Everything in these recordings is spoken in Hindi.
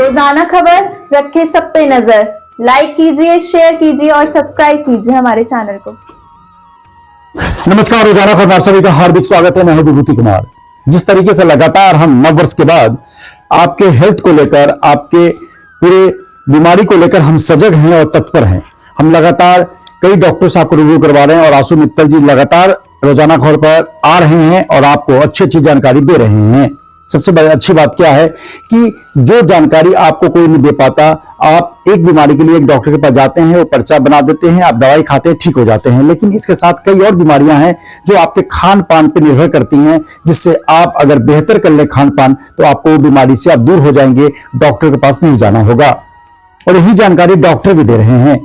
रोजाना खबर रखे सब पे नजर। लाइक कीजिए, शेयर कीजिए और सब्सक्राइब कीजिए हमारे चैनल को। नमस्कार, रोजाना खबर सभी का हार्दिक स्वागत है। मैं हूं विभूति कुमार। जिस तरीके से लगातार हम नववर्ष के बाद आपके हेल्थ को लेकर, आपके पूरे बीमारी को लेकर हम सजग हैं और तत्पर हैं। हम लगातार कई डॉक्टर से आपको रिव्यू करवा रहे हैं और आशु मित्तल जी लगातार रोजाना खबर पर आ रहे हैं और आपको अच्छी जानकारी दे रहे हैं। सबसे बड़ी अच्छी बात क्या है कि जो जानकारी आपको कोई नहीं दे पाता, आप एक बीमारी के लिए एक डॉक्टर के पास जाते हैं, वो पर्चा बना देते हैं, आप दवाई खाते हैं, ठीक हो जाते हैं। लेकिन इसके साथ कई और बीमारियां हैं जो आपके खान पान पर निर्भर करती हैं, जिससे आप अगर बेहतर कर ले खान पान तो आपको वो बीमारी से आप दूर हो जाएंगे, डॉक्टर के पास नहीं जाना होगा। और यही जानकारी डॉक्टर भी दे रहे हैं।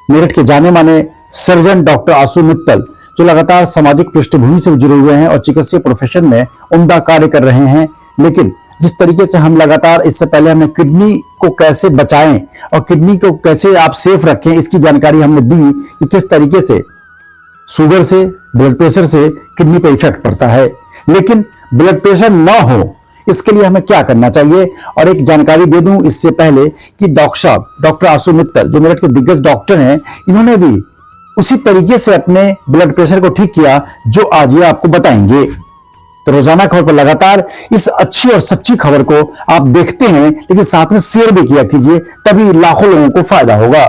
मेरठ के जाने माने सर्जन डॉक्टर आशु मित्तल, जो लगातार सामाजिक पृष्ठभूमि से जुड़े हुए हैं और चिकित्सीय प्रोफेशन में उम्दा कार्य कर रहे हैं। लेकिन जिस तरीके से हम लगातार, इससे पहले हमने किडनी को कैसे बचाएं और किडनी को कैसे आप सेफ रखें, इसकी जानकारी हमने दी कि किस तरीके से शुगर से, ब्लड प्रेशर से किडनी पर इफेक्ट पड़ता है। लेकिन ब्लड प्रेशर ना हो, इसके लिए हमें क्या करना चाहिए। और एक जानकारी दे दूं इससे पहले कि डॉक्टर साहब, डॉक्टर आशु मित्तल जो मेरठ के दिग्गज डॉक्टर हैं, इन्होंने भी उसी तरीके से अपने ब्लड प्रेशर को ठीक किया जो आज ये आपको बताएंगे। तो रोजाना खबर पर लगातार इस अच्छी और सच्ची खबर को आप देखते हैं, लेकिन साथ में शेयर भी किया कीजिए, तभी लाखों लोगों को फायदा होगा।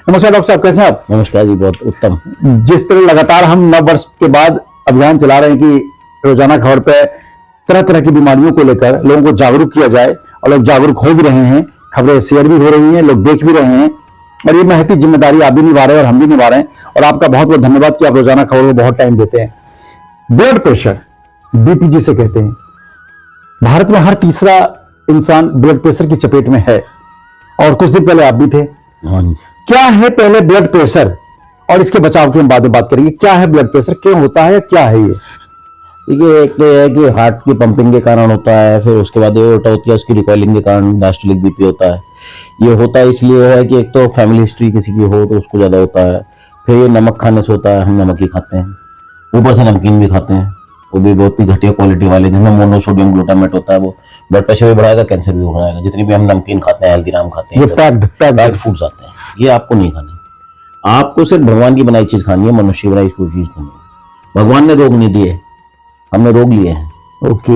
नमस्कार डॉक्टर साहब, कैसे हैं आप? नमस्कार जी, बहुत उत्तम। जिस तरह लगातार हम नव वर्ष के बाद अभियान चला रहे हैं कि रोजाना खबर पे तरह तरह की बीमारियों को लेकर लोगों को जागरूक किया जाए, और लोग जागरूक हो भी रहे हैं, खबरें शेयर भी हो रही हैं, लोग देख भी रहे हैं। और ये महती जिम्मेदारी आप भी निभा रहे हैं और हम भी निभा रहे हैं, और आपका बहुत बहुत धन्यवाद कि आप रोजाना खबर को बहुत टाइम देते हैं। ब्लड प्रेशर, बीपी जिसे कहते हैं, भारत में हर तीसरा इंसान ब्लड प्रेशर की चपेट में है, और कुछ दिन पहले आप भी थे। क्या है पहले ब्लड प्रेशर और इसके बचाव की हम बाद में बात करेंगे। क्या है ब्लड प्रेशर, क्यों होता है, क्या है ये? देखिए, एक तो यह है कि हार्ट की पंपिंग के कारण होता है, फिर उसके बाद एओर्टा होती है, उसकी रिकॉइलिंग के कारण डायस्टोलिक बीपी होता है। ये होता है इसलिए है कि एक तो फैमिली हिस्ट्री किसी की हो तो उसको ज्यादा होता है, फिर ये नमक खाने से होता है, हम नमक ही खाते हैं, ऊपर से नमकीन भी खाते हैं, वो भी बहुत ही घटिया क्वालिटी वाले, जिसमें मोनोसोडियम ग्लूटामेट होता है। वो ब्लड प्रेशर भी बढ़ाएगा, कैंसर भी बढ़ाएगा। जितनी भी हम नमकीन खाते हैं, हल्दीराम खाते हैं, पैक्ड फूड्स आते हैं, ये आपको नहीं खाने। आपको सिर्फ भगवान की बनाई चीज खानी है, मनुष्य बनाई कोई चीज खानी है। भगवान ने रोग नहीं दिए, हमने रोग लिए हैं। ओके।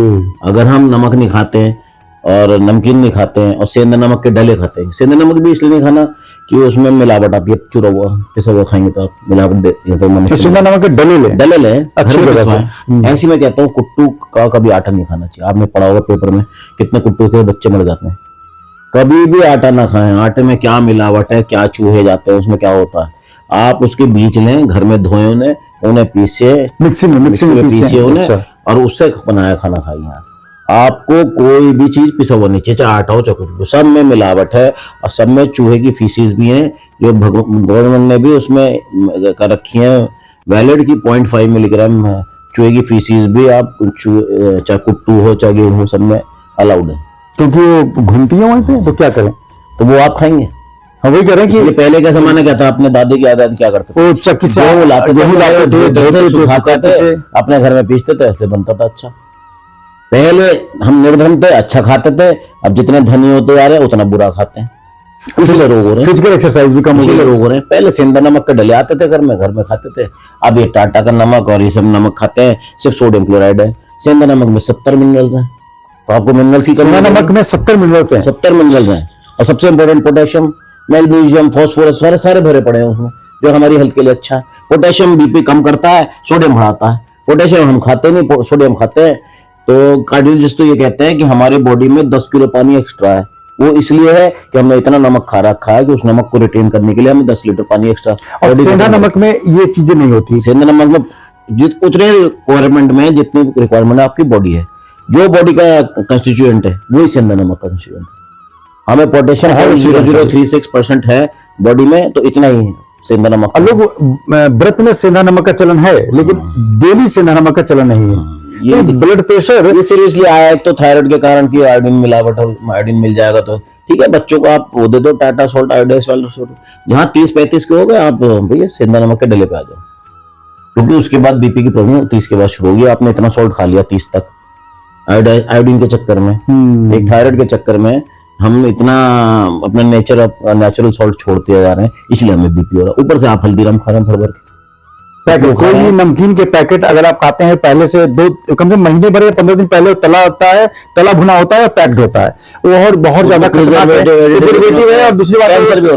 अगर हम नमक नहीं खाते हैं और नमकीन नहीं खाते हैं और सेंधा नमक के डले खाते हैं, सेंधा नमक भी इसलिए नहीं खाना कि उसमें मिलावट आती है, चुरा हुआ पिसा हुआ खाएंगे तो आप मिलावट देते हैं। तो सेंधा नमक के डले ले अच्छी जगह से। ऐसी मैं कहता हूँ, कुट्टू का कभी आटा नहीं खाना चाहिए। आपने पढ़ा होगा पेपर में, कितने कुट्टू के बच्चे मर जाते हैं। कभी भी आटा ना खाएं। आटे में क्या मिलावट है, क्या चूहे जाते हैं, उसमें क्या होता है। आप उसके बीज लें, घर में धोए उन्हें पीसे, मिक्सी में पीसे उन्हें, और उससे बनाया खाना खाइए। आपको कोई भी चीज पिसा हुआ नहीं चाहिए, चाहे आटा हो चाहे कुछ भी, सब में मिलावट है और सब में चूहे की फीसिस भी है, जो गवर्नमेंट ने भी उसमें कर रखी है वैलिड की 0.5 मिलीग्राम चूहे की फीसिस भी आप चाहे कुट्टू हो चाहे गेहूं हो, सब में अलाउड है, क्योंकि वो घूमती है वहीं पे। तो क्या करें, तो वो आप खाएंगे। हम वही करें कि पहले का जमाना क्या था, अपने दादी की आदत क्या करते थे, वो चक्की से गेहूं लाते थे, अपने घर में पीसते थे, ऐसे बनता था। अच्छा, पहले हम निर्धन थे, अच्छा खाते थे। अब जितने धनी होते जा रहे हैं उतना बुरा खाते हैं, इसलिए रोग हो रहे हैं। फिजिकल एक्सरसाइज भी कम हो इसलिए रोग हो रहे हैं। पहले सेंधा नमक के डले आते थे, घर में खाते थे। अब ये टाटा का नमक और ये सब नमक खाते हैं, सिर्फ सोडियम क्लोराइड है। सेंधा नमक में 70 मिनरल्स हैं, तो आपको मिनरल्स की सेंधा नमक में 70 मिनरल्स हैं। 70 मिनरल्स हैं, और सबसे इंपॉर्टेंट पोटेशियम, मैग्नीशियम, फास्फोरस सारे भरे पड़े हैं उसमें, जो हमारी हेल्थ के लिए अच्छा है। पोटेशियम बीपी कम करता है, सोडियम बढ़ाता है। पोटेशियम हम खाते नहीं, सोडियम खाते हैं। तो कार्डियोलॉजिस्ट तो ये कहते हैं कि हमारी बॉडी में 10 किलो पानी एक्स्ट्रा है। वो इसलिए है कि हमने इतना नमक खा रखा है कि उस नमक को रिटेन करने के लिए हमें 10 लीटर पानी एक्स्ट्रा। और सेंधा नमक में ये चीजें नहीं होती। सेंधा नमक में उतने रिक्वायरमेंट में जितनी रिक्वायरमेंट है आपकी बॉडी है, जो बॉडी का कंस्टिट्यूएंट है वही सेंधा नमक का कंस्टिट्यूएंट है। हमें पोटेशियम 0.036% है बॉडी में, तो इतना ही है सेंधा नमक। लोग व्रत में सेंधा नमक का चलन है, लेकिन डेली सेंधा नमक का चलन नहीं है। ये ब्लड प्रेशर ये सीरियसली आया है, तो थायराइड के कारण की आयोडीन मिलावट, आयोडीन मिल जाएगा तो ठीक है। बच्चों को आप वो दे दो, टाटा सॉल्ट, आयोडाइज सॉल्ट। जहाँ 30-35 के हो गए, आप भैया सेंधा नमक के डले पे आ जाओ, क्योंकि उसके बाद बीपी की प्रॉब्लम 30 के बाद शुरू होगी। आपने इतना सॉल्ट खा लिया 30 तक आयोडीन के चक्कर में, एक थायराइड के चक्कर में, हम इतना अपना नेचुरल सॉल्ट छोड़ते जा रहे हैं, इसलिए हमें बीपी हो रहा है। ऊपर से आप हल्दीराम खा रहे हैं भर भर के पैकेट, कोई भी नमकीन के पैकेट अगर आप खाते हैं पहले से दो कम से कम महीने भर या 15 दिन पहले तला होता है, तला भुना होता है और पैक्ड होता है, वो और बहुत ज्यादा प्रिजर्वेटिव है। और दूसरी बात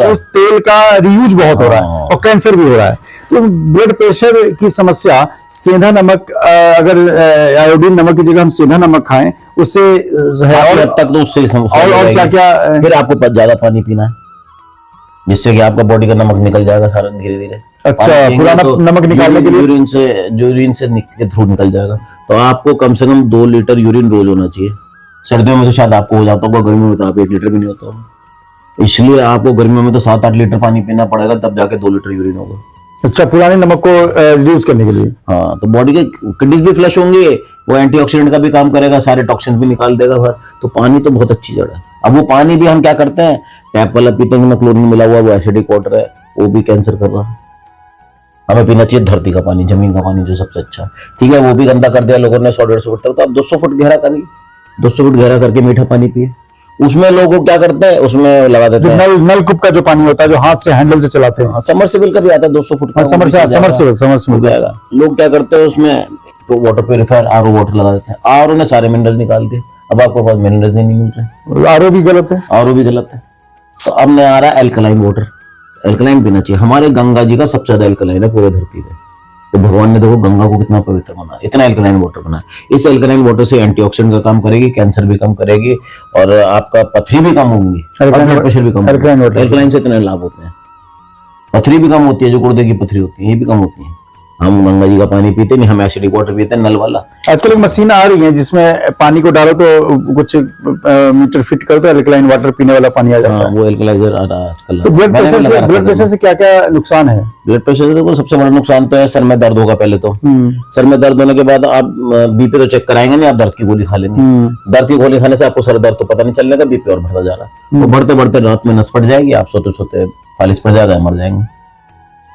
उस तेल का रियूज बहुत हो रहा है और कैंसर भी हो रहा है। तो ब्लड प्रेशर की समस्या सेंधा नमक, अगर आयोडीन नमक की जगह हम सेंधा नमक खाएं उससे है। और अब तक तो उससे और क्या क्या, फिर आपको ज्यादा पानी पीना है जिससे कि आपका बॉडी का नमक निकल जाएगा सारा धीरे धीरे। अच्छा, पुराना नमक निकालने के लिए यूरिन से के थ्रू निकल जाएगा। तो आपको कम से कम 2 लीटर यूरिन रोज होना चाहिए। सर्दियों में तो शायद आपको हो जाता होगा, गर्मियों में तो आप 1 लीटर भी नहीं होता होगा। इसलिए आपको गर्मियों में तो 7-8 लीटर पानी पीना पड़ेगा, तब जाके 2 लीटर यूरिन होगा। अच्छा, पुराने नमक को रिड्यूस करने के लिए। हाँ, तो बॉडी के किडनीज भी फ्लश होंगे, वो एंटीऑक्सीडेंट का भी काम करेगा, सारे टॉक्सिन भी निकाल देगा बाहर। तो पानी तो बहुत अच्छी जड़ है। अब वो पानी भी हम क्या करते हैं, टैप वाला पीते हैं, क्लोरीन मिला हुआ, वो एसिडिक वाटर है, वो भी कैंसर कर रहा है। हमें पीना चाहिए धरती का पानी, जमीन का पानी, जो सबसे अच्छा। ठीक है, वो भी गंदा कर दिया लोगों ने 100-150 फुट तक, तो आप 200 फुट गहरा करिए, 200 फुट गहरा करके मीठा पानी पिए। उसमें लोगों क्या करते हैं, उसमें लगा देते हैं नलकूप का जो पानी होता है, जो हाथ से हैंडल से चलाते हैं। समरसेबल का भी आता है 200 फुट का, समरसेबल जाएगा। लोग क्या करते हैं, उसमें तो वाटर प्यूरिफायर आरओ वाटर लगा देते हैं, आरओ ने सारे मिनरल निकाल दिए। अब आपके पास मिनरल्स नहीं मिल रहे, आरओ भी गलत है, आरओ भी गलत है। तो अब नया आ रहा है एल्कलाइन वाटर। एल्कलाइन पीना चाहिए। हमारे गंगा जी का सबसे ज्यादा एल्कलाइन है पूरे धरती पे। तो भगवान ने देखो गंगा को कितना पवित्र बना, इतना एल्कलाइन वाटर बना। इस एल्कलाइन वाटर से एंटीऑक्सीडेंट का काम करेगी, कैंसर भी कम करेगी, और आपका पथरी भी कम होंगी, ब्लड प्रेशर भी कम। एल्कलाइन से इतने लाभ होते हैं, पथरी भी कम होती है, जो गुर्दे की पथरी होती है ये भी कम होती है। हम गंगा जी का पानी पीते नहीं, हम एसिडिक वाटर पीते हैं, नल वाला। आजकल एक मशीन आ रही है जिसमें पानी को डालो तो कुछ मीटर फिट करो तो एल्कलाइन वाटर पीने वाला पानी आ जाता है। वो एल्कलाइजर आ रहा है आजकल। तो ब्लड प्रेशर से क्या क्या नुकसान है? ब्लड प्रेशर से देखो सबसे बड़ा नुकसान तो है सर में दर्द होगा। पहले तो सर में दर्द होने के बाद आप बीपी तो चेक कराएंगे नहीं, आप दर्द की गोली खा लेंगे। दर्द की गोली खाने से आपको सर दर्द तो पता नहीं चलने का, बीपी और बढ़ता जा रहा है। तो बढ़ते बढ़ते रात में नस पड़ जाएगी, आप सोते सोते फालिश पड़ जाएगा, मर जाएंगे।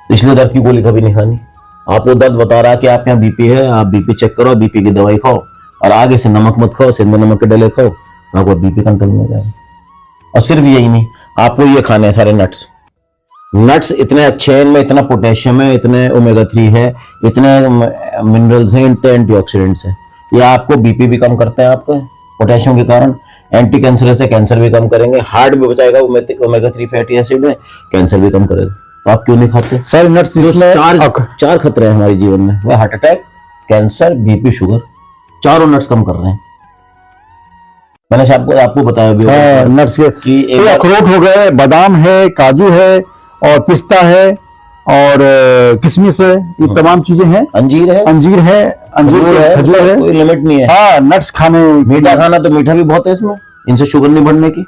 इसलिए दर्द की गोली कभी नहीं खानी। आपको दर्द बता रहा है कि आप यहाँ बीपी है, आप बीपी चेक करो, बीपी की दवाई खाओ, और आगे से नमक मत खाओ, सिंध नमक के डले खाओ, आपको बीपी कंट्रोल में जाएगा। और सिर्फ यही नहीं, आपको ये खाने हैं सारे नट्स। नट्स इतने अच्छे हैं, इनमें इतना पोटेशियम है, इतने ओमेगा 3 है, इतने मिनरल्स हैं, इतने एंटीऑक्सीडेंट्स हैं। ये आपको बीपी भी कम करते हैं आपका पोटेशियम के कारण। एंटी कैंसर से कैंसर भी कम करेंगे, हार्ट भी बचाएगा, ओमेगा 3 फैटी एसिड है, कैंसर भी कम करेगा। तो आप क्यों नहीं खाते? सारे नट्स जिसमें चार खतरे हैं हमारे जीवन में, वह heart attack, cancer, BP, sugar, चारों नट्स कम कर रहे हैं। मैंने आपको बताया भी नट्स के कि अखरोट हो गए, बादाम है, काजू है, और पिस्ता है, और किशमिश है, ये तमाम चीजें हैं। अंजीर है, खजूर है, कोई लिमिट नहीं है। हाँ, नट्स खाने, मीठा खाना तो मीठा भी बहुत है इसमें, इनसे शुगर नहीं बढ़ने की।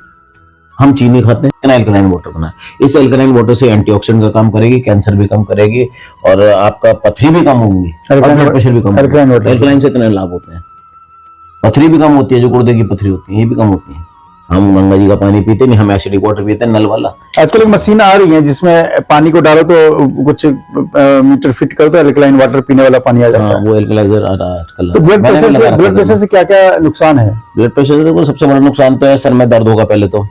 हम चीनी खाते हैं, इतना एल्कलाइन वाटर बना। इस एल्कलाइन वाटर से एंटीऑक्सीडेंट का काम करेगी, कैंसर भी कम करेगी, और आपका पथरी भी कम होंगी, और ब्लड प्रेशर भी कम होगा। एल्कलाइन से इतने लाभ होते हैं। पथरी भी कम होती है, जो गुर्दे की पथरी होती है ये भी कम होती है। हम गंगा जी का पानी पीते नहीं, हम एसिडिक वाटर पीते हैं, नल वाला। आजकल एक मशीन आ रही है जिसमें पानी को डालो तो कुछ मीटर फिट करो तो एल्कलाइन वाटर पीने वाला पानी आ जाता है। वो एल्कलाइजर आ रहा है आजकल। तो ब्लड प्रेशर से क्या क्या नुकसान है? ब्लड प्रेशर से देखो सबसे बड़ा नुकसान तो है सर में दर्द होगा। पहले तो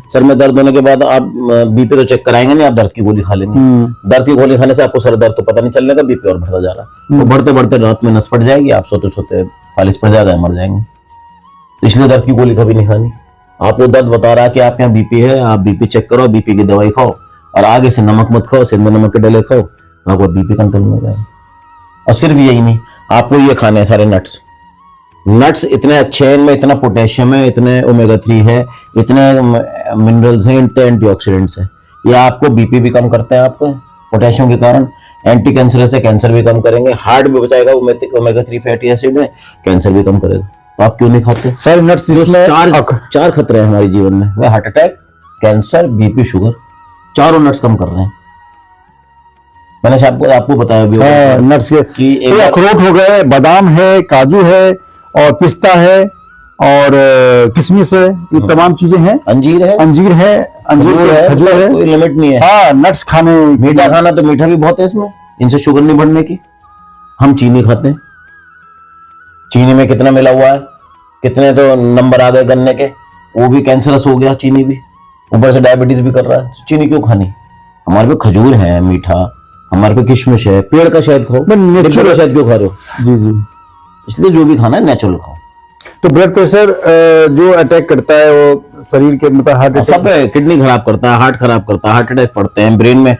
सर में दर्द होने के बाद आप बीपी तो चेक कराएंगे नहीं, आप दर्द की गोली खा लेंगे। दर्द की गोली खाने से आपको सर दर्द तो पता नहीं चलने का, बीपी और बढ़ता जा रहा है। तो बढ़ते बढ़ते रात में नस पड़ जाएगी, आप सोते सोते फालिश पड़ जाएगा, मर जाएंगे। इसलिए दर्द की गोली कभी नहीं खानी। आपको दर्द बता रहा है कि आप यहाँ बीपी है, आप बीपी चेक करो, बीपी की दवाई खाओ, और आगे से नमक मत खाओ, सिंध नमक के डले खाओ, तो आपको बीपी कंट्रोल में जाएगा। और सिर्फ यही नहीं, आपको ये खाने हैं सारे नट्स। नट्स इतने अच्छे हैं, इनमें इतना पोटेशियम है, इतने ओमेगा 3 है, इतने मिनरल्स हैं, इतने एंटीऑक्सीडेंट्स हैं। ये आपको बीपी भी कम करते हैं आपका पोटेशियम के कारण। एंटी कैंसर से कैंसर भी कम करेंगे, हार्ट भी बचाएगा, ओमेगा 3 फैटी एसिड है, कैंसर भी कम करेगा। तो आप क्यों नहीं खाते? सारे नट्स जिसमें चार खतरे हैं हमारे जीवन में, वह heart attack, cancer, BP, sugar, चारों नट्स कम कर रहे हैं। मैंने आपको बताया भी नट्स के अखरोट हो गए, बादाम है, काजू है, और पिस्ता है, और किशमिश है, ये तमाम चीजें हैं। अंजीर है, खजूर है, कोई लिमिट नहीं है। हाँ, नट्स खाने, मीठा खाना तो मीठा भी बहुत है इसमें, इनसे शुगर नहीं बढ़ने की। हम चीनी खाते हैं, चीनी में कितना मिला हुआ है, कितने तो नंबर आ गए गन्ने के, वो भी कैंसरस हो गया, चीनी भी, ऊपर से डायबिटीज भी कर रहा है। तो चीनी क्यों खानी? हमारे पे खजूर है मीठा, हमारे पे किशमिश है, पेड़ का शहद खाओ, डिब्बे का शहद क्यों खा रहे हो? जी जी। इसलिए जो भी खाना है नेचुरल खाओ। तो ब्लड प्रेशर जो अटैक करता है वो शरीर के मतलब हार्ट सब किडनी खराब करता है, हार्ट खराब करता है, हार्ट अटैक पड़ते हैं, ब्रेन में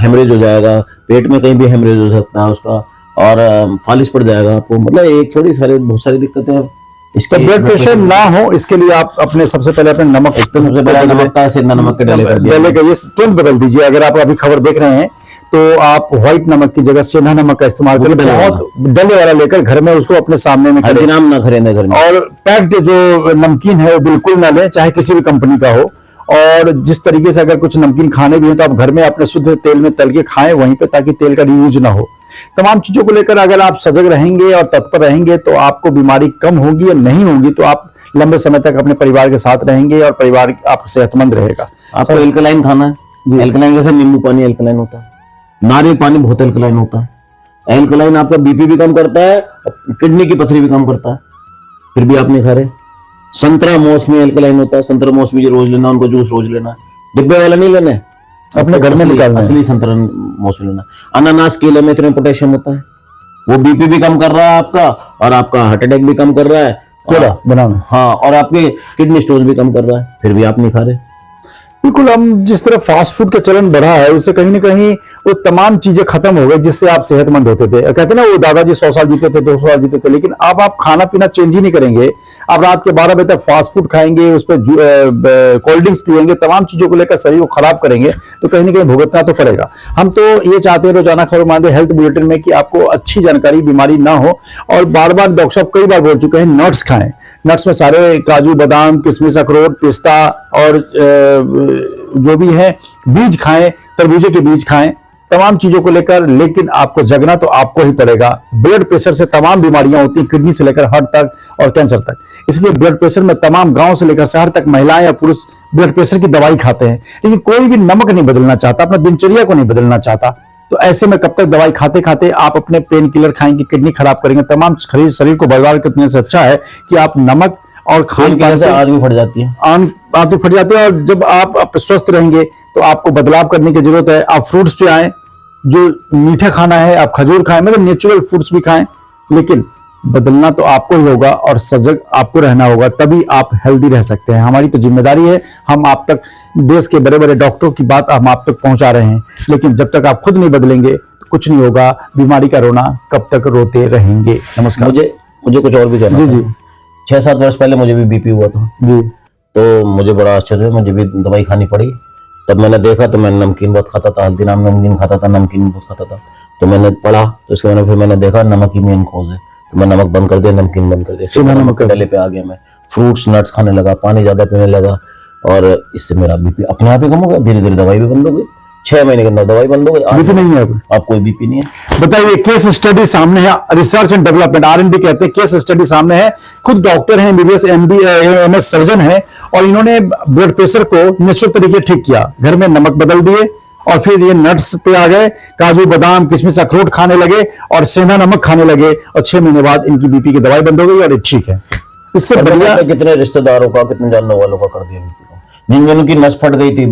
हेमरेज हो जाएगा, पेट में कहीं भी हेमरेज हो सकता है उसका, और फालिश पड़ जाएगा आपको। मतलब एक थोड़ी सारी बहुत सारी दिक्कतें हैं। इसका ब्लड प्रेशर ना हो इसके लिए आप अपने सबसे पहले अपने नमक, एक तो सबसे पहले नमक का सेंधा नमक के डले कर दिया, डले का ये तुरंत बदल दीजिए। अगर आप अभी खबर देख रहे हैं तो आप व्हाइट नमक की जगह सेंधा नमक का इस्तेमाल करें, बहुत डले वाला लेकर घर में उसको अपने सामने में करें। नाम ना खरीदें घर में। और पैक्ड जो नमकीन है वो बिल्कुल ना लें, चाहे किसी भी कंपनी का हो। और जिस तरीके से अगर कुछ नमकीन खाने भी हैं तो आप घर में अपने शुद्ध तेल में तल के खाएं वहीं पे, ताकि तेल का रीयूज ना हो। तमाम चीजों को लेकर अगर आप सजग रहेंगे और तत्पर रहेंगे तो आपको बीमारी कम होगी, या नहीं होगी तो आप लंबे समय तक अपने परिवार के साथ रहेंगे और परिवार आप सेहतमंद रहेगा। आपको एल्कलाइन खाना है। एल्कलाइन जैसे नींबू पानी एल्कलाइन होता है, नारियल पानी बहुत एल्कलाइन होता है। एल्कलाइन आपका बीपी भी कम करता है, किडनी की पथरी भी कम करता है, फिर भी आप नहीं खा रहे। संतरा मौसमी एल्कलाइन होता है, संतरा मौसमी रोज लेना, उनको जूस रोज लेना, डिब्बे वाला नहीं लेना है, अपने घर में निकालना, असली संतरा मौसमी लेना। अनानास केले में इतने पोटेशियम होता है, वो बीपी भी कम कर रहा है आपका, और आपका हार्ट अटैक भी कम कर रहा है, केला बनाना, हाँ, और आपके किडनी स्टोन भी कम कर रहा है, फिर भी आप नहीं खा रहे। बिल्कुल। हम जिस तरह फास्ट फूड का चलन बढ़ा है उससे कहीं ना कहीं वो तमाम चीजें खत्म हो गई जिससे आप सेहतमंद होते थे। कहते ना वो दादाजी 100 साल जीते थे, 200 साल जीते थे, लेकिन अब आप खाना पीना चेंज ही नहीं करेंगे। आप रात के 12 बजे तक फास्ट फूड खाएंगे, उस पर कोल्ड ड्रिंक्स पिएंगे, तमाम चीजों को लेकर शरीर को खराब करेंगे, तो कहीं ना कहीं भुगतना तो पड़ेगा। हम तो ये चाहते हैं रोजाना खबर मानते हेल्थ बुलेटिन में कि आपको अच्छी जानकारी, बीमारी ना हो। और बार बार डॉक्टर साहब कई बार बोल चुके हैं नट्स खाएं। नट्स में सारे काजू, बादाम, किशमिश, अखरोट, पिस्ता और जो भी है बीज खाएं, तरबूजे के बीज खाएं, तमाम चीजों को लेकर। लेकिन आपको जगना तो आपको ही पड़ेगा। ब्लड प्रेशर से तमाम बीमारियां होती हैं, किडनी से लेकर हार्ट तक और कैंसर तक। इसलिए ब्लड प्रेशर में तमाम गांव से लेकर शहर तक महिलाएं या पुरुष ब्लड प्रेशर की दवाई खाते हैं, लेकिन कोई भी नमक नहीं बदलना चाहता, अपना दिनचर्या को नहीं बदलना चाहता। तो ऐसे में कब तक दवाई खाते खाते आप अपने पेन किलर खाएंगे, किडनी खराब करेंगे, तमाम शरीर को बर्बाद करने से अच्छा है कि आप नमक और खान पान से आदमी फट जाती है, आदमी फट जाती है। और जब आप स्वस्थ रहेंगे तो आपको बदलाव करने की जरूरत है। आप फ्रूट्स पे आए, जो मीठा खाना है आप खजूर खाएं, मतलब नेचुरल फ्रूट्स भी खाएं, लेकिन बदलना तो आपको ही होगा और सजग आपको रहना होगा, तभी आप हेल्दी रह सकते हैं। हमारी तो जिम्मेदारी है, हम आप तक देश के बड़े बड़े डॉक्टरों की बात हम आप तक पहुंचा रहे हैं, लेकिन जब तक आप खुद नहीं बदलेंगे तो कुछ नहीं होगा। बीमारी का रोना कब तक रोते रहेंगे। नमस्कार। मुझे कुछ और भी कहना जी जी। 6-7 वर्ष पहले मुझे भी बीपी हुआ था जी, तो मुझे बड़ा आश्चर्य, मुझे भी दवाई खानी पड़ी। तब मैंने देखा तो मैं नमकीन बहुत खाता था, हल्दीराम नमकीन खाता था, नमकीन बहुत खाता था। तो मैंने पढ़ा तो इसके मैंने फिर मैंने देखा नमक ही मेन कॉज है, तो मैं नमक बंद कर दिया, नमकीन बंद कर दिया, सीधा नमक के डले पे आ गया। मैं फ्रूट्स नट्स खाने लगा, पानी ज्यादा पीने लगा, और इससे मेरा बीपी अपने आप ही कम हो गया। धीरे धीरे दवाई भी बंद हो गई, 6 महीने के अंदर दवाई बंद हो गई। बीपी नहीं है अब कोई बीपी नहीं है। बताइए, केस स्टडी सामने है, रिसर्च एंड डेवलपमेंट R&D कहते हैं, केस स्टडी सामने है। खुद डॉक्टर हैं, MBBS MS सर्जन है, और इन्होंने ब्लड प्रेशर को नेचुरल तरीके ठीक किया। घर में नमक बदल दिए और फिर ये नट्स पे आ गए, काजू, बादाम, किशमिश, अखरोट खाने लगे और सेंधा नमक खाने लगे, और 6 महीने बाद इनकी बीपी की दवाई बंद हो गई और ये ठीक है। इससे बढ़िया कितने रिश्तेदारों का, कितने जानने वालों का कर दिया बीपी को। जिन जनों की नस फट गई थी,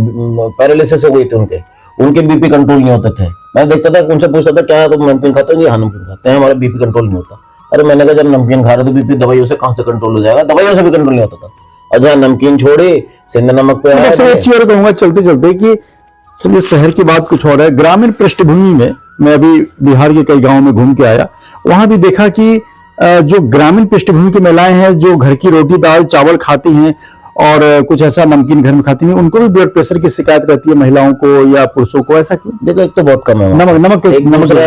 पैरालिसिस हो गई थी, उनके बीपी कंट्रोल नहीं होते थे। मैं देखता था, उनसे पूछता था क्या तुम नमकीन खाते हो? हाँ नमकीन खाते हैं, हमारा बीपी कंट्रोल नहीं होता। अरे मैंने कहा जब नमकीन खा रहे तो बीपी दवाइयों से कहां से कंट्रोल हो जाएगा? दवाइयों से भी कंट्रोल नहीं होता था। अच्छा, नमकीन छोड़े, सेंधा नमक पे आया। एक चीज और कहूंगा चलते चलते कि चलिए शहर की बात कुछ और है, ग्रामीण पृष्ठभूमि में मैं अभी बिहार के कई गांवों में घूम के आया, वहां भी देखा कि जो ग्रामीण पृष्ठभूमि की महिलाएं हैं, जो घर की रोटी दाल चावल खाती हैं और कुछ ऐसा नमकीन घर में खाती नहीं, उनको भी ब्लड प्रेशर की शिकायत रहती है, महिलाओं को या पुरुषों को। ऐसा क्यों? देखो, एक तो बहुत कम है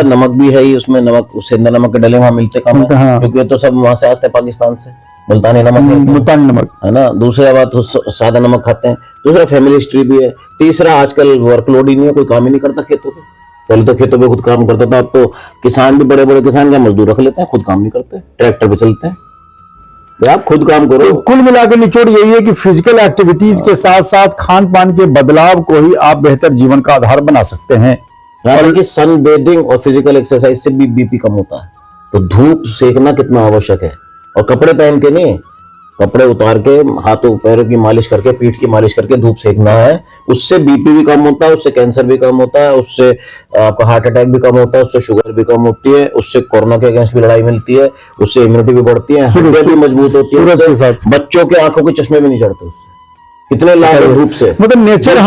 नमक भी है ही उसमें, नमक सेंधा नमक के डले वहां मिलते कम है, हाँ। क्योंकि तो सब वहां से आते हैं, पाकिस्तान से, मुल्तानी नमक है ना। दूसरी बात सादा नमक खाते हैं। दूसरा फैमिली हिस्ट्री भी है। तीसरा आजकल वर्कलोड ही नहीं है, कोई काम ही नहीं करता खेतों पे। पहले तो खेतों पे खुद काम करता था, अब तो किसान भी, बड़े बड़े किसान क्या मजदूर रख लेते हैं, खुद काम नहीं करते, ट्रैक्टर पे चलते हैं। तो आप खुद काम करो। तो कुल मिलाकर निचोड़ यही है कि फिजिकल एक्टिविटीज के साथ साथ खान पान के बदलाव को ही आप बेहतर जीवन का आधार बना सकते हैं। और सन बेदिंग और फिजिकल एक्सरसाइज से भी बीपी कम होता है। तो धूप सेकना कितना आवश्यक है, और कपड़े पहन के नहीं, कपड़े उतार के हाथों पैरों की मालिश करके, पीठ की मालिश करके धूप सेकना है। उससे बीपी भी कम होता है, उससे कैंसर भी कम होता है, उससे आपका हार्ट अटैक भी कम होता है, उससे शुगर भी कम होती है, उससे कोरोना के अगेंस्ट भी लड़ाई मिलती है, उससे इम्यूनिटी भी बढ़ती है, हड्डियां भी मजबूत होती है, सूरज के उससे साथ। बच्चों के आंखों के चश्मे भी नहीं चढ़ते उससे। कितने लाभ है धूप से। मतलब नेचर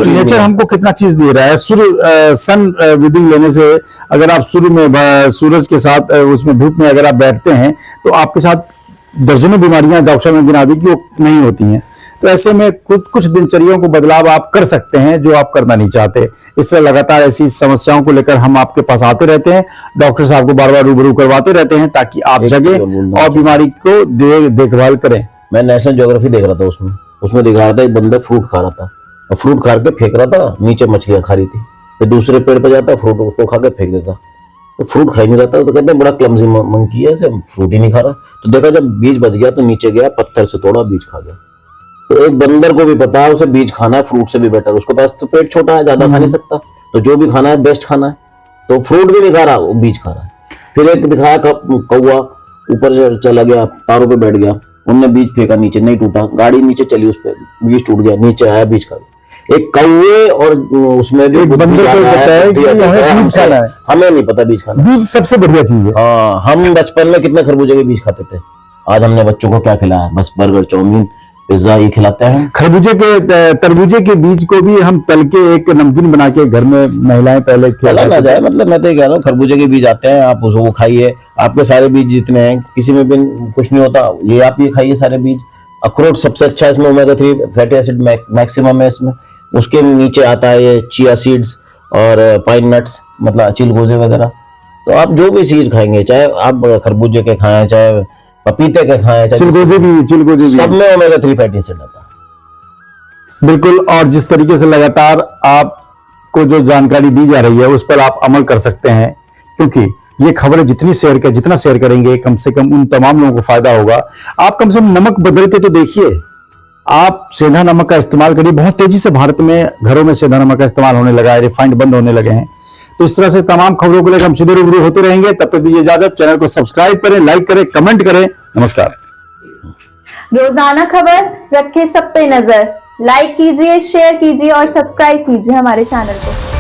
नेचर हमको कितना चीज दे रहा है। सूर्य सन विदिंग लेने से अगर आप सूर्य में सूरज के साथ उसमें धूप में अगर आप बैठते हैं तो आपके साथ दर्जनों बीमारियां डॉक्टर ने गिना दी कि वो नहीं होती हैं। तो ऐसे में कुछ दिनचर्याओं को बदलाव आप कर सकते हैं जो आप करना नहीं चाहते। इस तरह लगातार ऐसी समस्याओं को लेकर हम आपके पास आते रहते हैं, डॉक्टर साहब को बार बार रूबरू करवाते रहते हैं ताकि आप जगह और बीमारी को देखभाल करें। मैं नेशनल ज्योग्राफी देख रहा था, उसमें दिखा रहा था एक बंदा फ्रूट खा रहा था और फ्रूट खा के फेंक रहा था, नीचे मछलियां खा रही थी। फिर दूसरे पेड़ पे जाता, फ्रूट को खा के फेंक देता, तो फ्रूट खा ही नहीं रहा था। तो कहते हैं बड़ा क्लमजी मंकी है, फ्रूट ही नहीं खा रहा। तो देखा जब बीज बच गया तो नीचे गया, पत्थर से तोड़ा, बीज खा गया। तो एक बंदर को भी पता है उसे बीज खाना है फ्रूट से भी बेटर, उसके पास तो पेट छोटा है, ज्यादा खा नहीं सकता, तो जो भी खाना है बेस्ट खाना है। तो फ्रूट भी नहीं खा रहा, वो बीज खा रहा है। फिर एक दिखाया कौवा ऊपर चला गया, तारों पे बैठ गया, उनने बीज फेंका, नीचे नहीं टूटा, गाड़ी नीचे चली, उस पर बीज टूट गया, नीचे आया, बीज खा गया। एक कौवे और उसमें भी बंदर को पता है कि हमें बीज खाना है, हमें नहीं पता बीज खाना। बीज सबसे बढ़िया चीज है। हाँ, हम बचपन में कितने खरबूजे के बीज खाते थे। आज हमने बच्चों को क्या खिलाया? बस बर्गर, चाउमीन, पिज्जा ये खिलाते हैं। तरबूजे के बीज को भी हम तल के एक नमकीन बना के घर में महिलाएं पहले खिला ना जाए, मतलब मैं तो ये कह रहा हूँ खरबूजे के बीज आते हैं, आप वो खाइए, आपके सारे बीज जितने हैं किसी में भी कुछ नहीं होता, ये आप ये खाइए सारे बीज। अखरोट सबसे अच्छा है, इसमें ओमेगा 3 फैटी एसिड मैक्सिमम है इसमें। उसके नीचे आता है ये चिया सीड्स और पाइन नट्स, मतलब चिलगोजे वगैरह। तो आप जो भी चीज खाएंगे, चाहे आप खरबूजे के खाएं, चाहे पपीते के खाएं, चाहे चिलगोजे भी सब में ओमेगा 3 फैटी एसिड आता है। बिल्कुल। और जिस तरीके से लगातार आपको जो जानकारी दी जा रही है उस पर आप अमल कर सकते हैं, क्योंकि ये खबरें जितना शेयर करेंगे कम से कम उन तमाम लोगों को फायदा होगा। आप कम से कम नमक बदल के तो देखिए, आप सेंधा नमक का इस्तेमाल करिए। बहुत तेजी से भारत में घरों में सेंधा नमक का इस्तेमाल होने लगा है, रिफाइंड बंद होने लगे हैं। तो इस तरह से तमाम खबरों को लेकर हम सीधे रूबरू होते रहेंगे। तब तक दीजिए इजाजत। चैनल को सब्सक्राइब करें, लाइक करें, कमेंट करें। नमस्कार। रोजाना खबर रखे सब पे नजर, लाइक कीजिए, शेयर कीजिए और सब्सक्राइब कीजिए हमारे चैनल को।